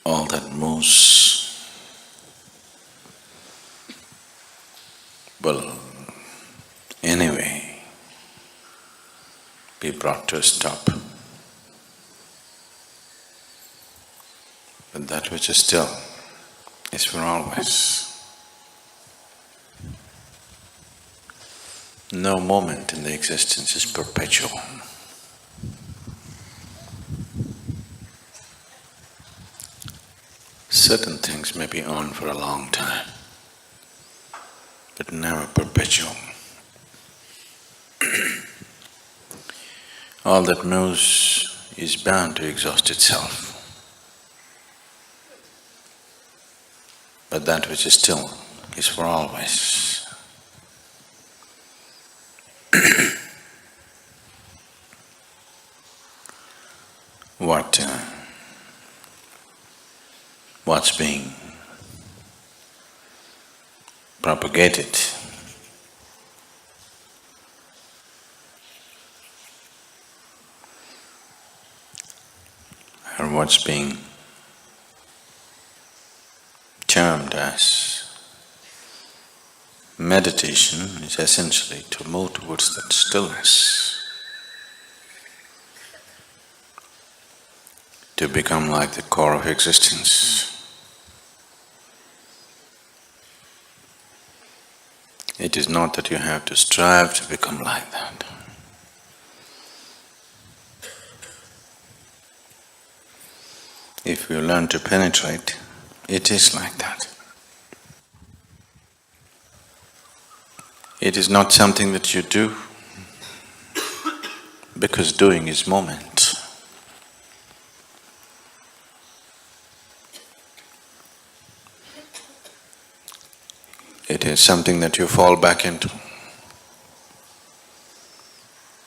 all that moves will anyway be brought to a stop. But that which is still is for always. No moment in the existence is perpetual. Certain things may be on for a long time, but never perpetual. All that moves is bound to exhaust itself. But that which is still is for always. What's being propagated or what's being termed as meditation is essentially to move towards that stillness, to become like the core of existence. It is not that you have to strive to become like that. If you learn to penetrate, it is like that. It is not something that you do because doing is moment. It is something that you fall back into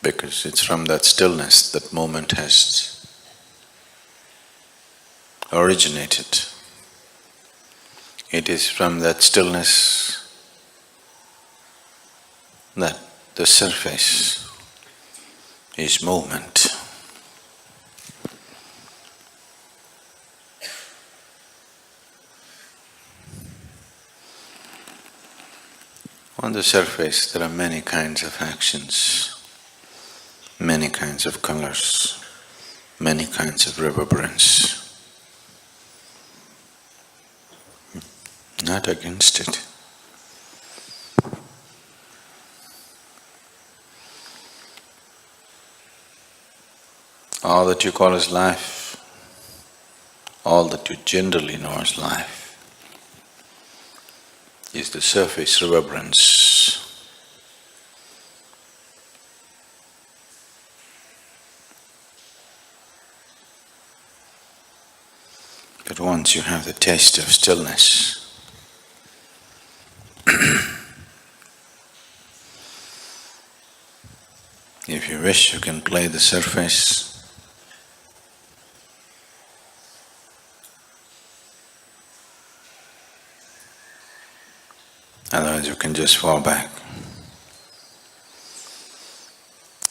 because it's from that stillness that moment has originated. It is from that stillness that the surface is movement. On the surface there are many kinds of actions, many kinds of colors, many kinds of reverberance. Not against it. All that you call as life, all that you generally know as life, is the surface reverberance. But once you have the taste of stillness, if you wish, you can play the surface. Otherwise you can just fall back.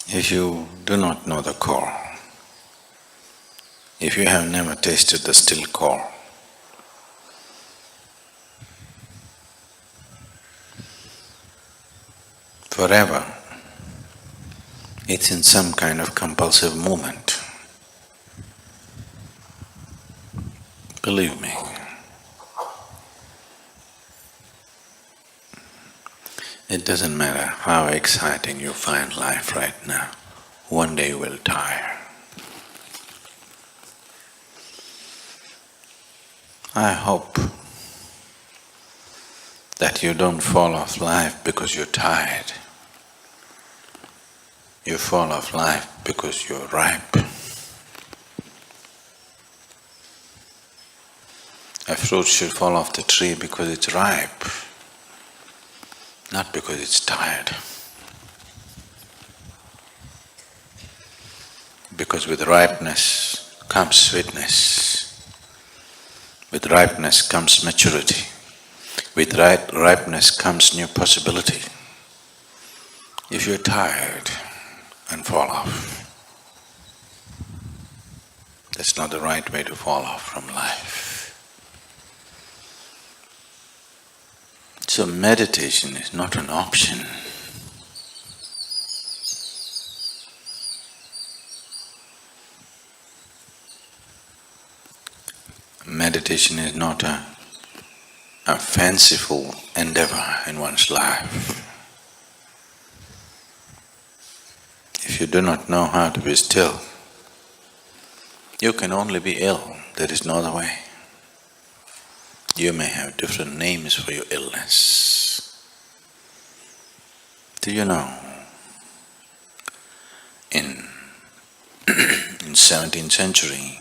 If you do not know the core, if you have never tasted the still core, forever it's in some kind of compulsive movement. Believe me. It doesn't matter how exciting you find life right now, one day you will tire. I hope that you don't fall off life because you're tired. You fall off life because you're ripe. A fruit should fall off the tree because it's ripe, not because it's tired. Because with ripeness comes sweetness. With ripeness comes maturity. With ripeness comes new possibility. If you're tired and fall off, that's not the right way to fall off from life. So meditation is not an option. Meditation is not a fanciful endeavor in one's life. If you do not know how to be still, you can only be ill, there is no other way. You may have different names for your illness. Do you know, in 17th century,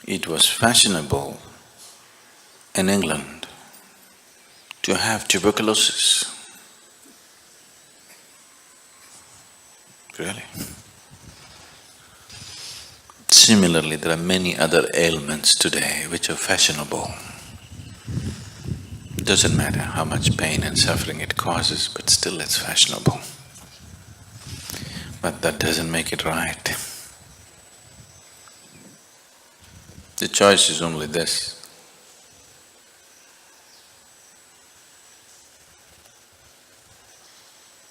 it was fashionable in England to have tuberculosis. Really? Similarly, there are many other ailments today which are fashionable. It doesn't matter how much pain and suffering it causes, but still it's fashionable. But that doesn't make it right. The choice is only this.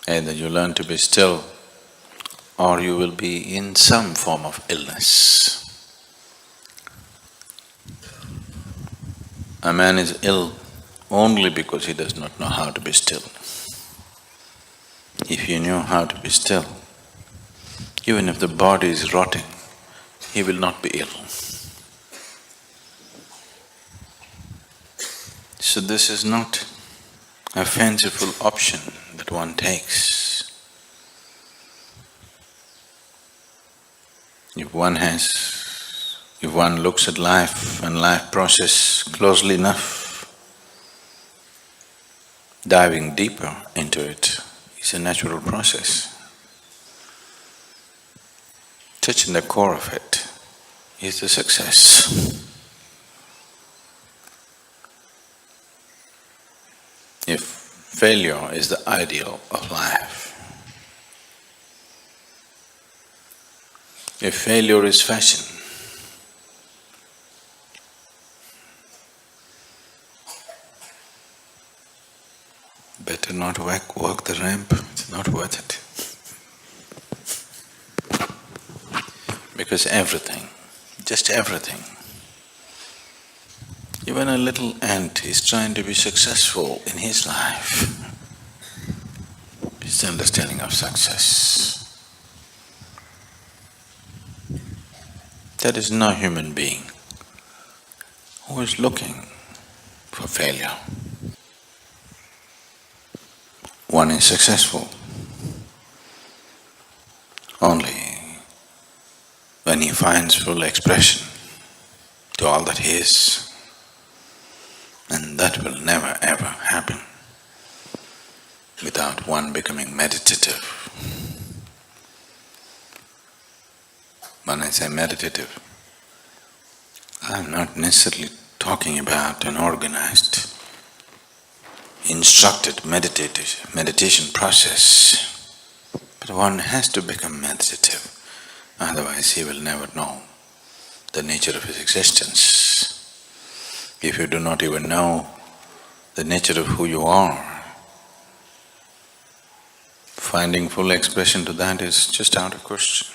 Either you learn to be still, or you will be in some form of illness. A man is ill only because he does not know how to be still. If he knew how to be still, even if the body is rotting, he will not be ill. So this is not a fanciful option that one takes. If one looks at life and life process closely enough, diving deeper into it is a natural process. Touching the core of it is the success. If failure is the ideal of life, if failure is fashion, better not walk the ramp, it's not worth it. Because everything, just everything, even a little ant is trying to be successful in his life. His understanding of success. There is no human being who is looking for failure. One is successful only when he finds full expression to all that he is. And that will never ever happen without one becoming meditative. When I say meditative, I'm not necessarily talking about an organized, instructed meditation process, but one has to become meditative, otherwise he will never know the nature of his existence. If you do not even know the nature of who you are, finding full expression to that is just out of question.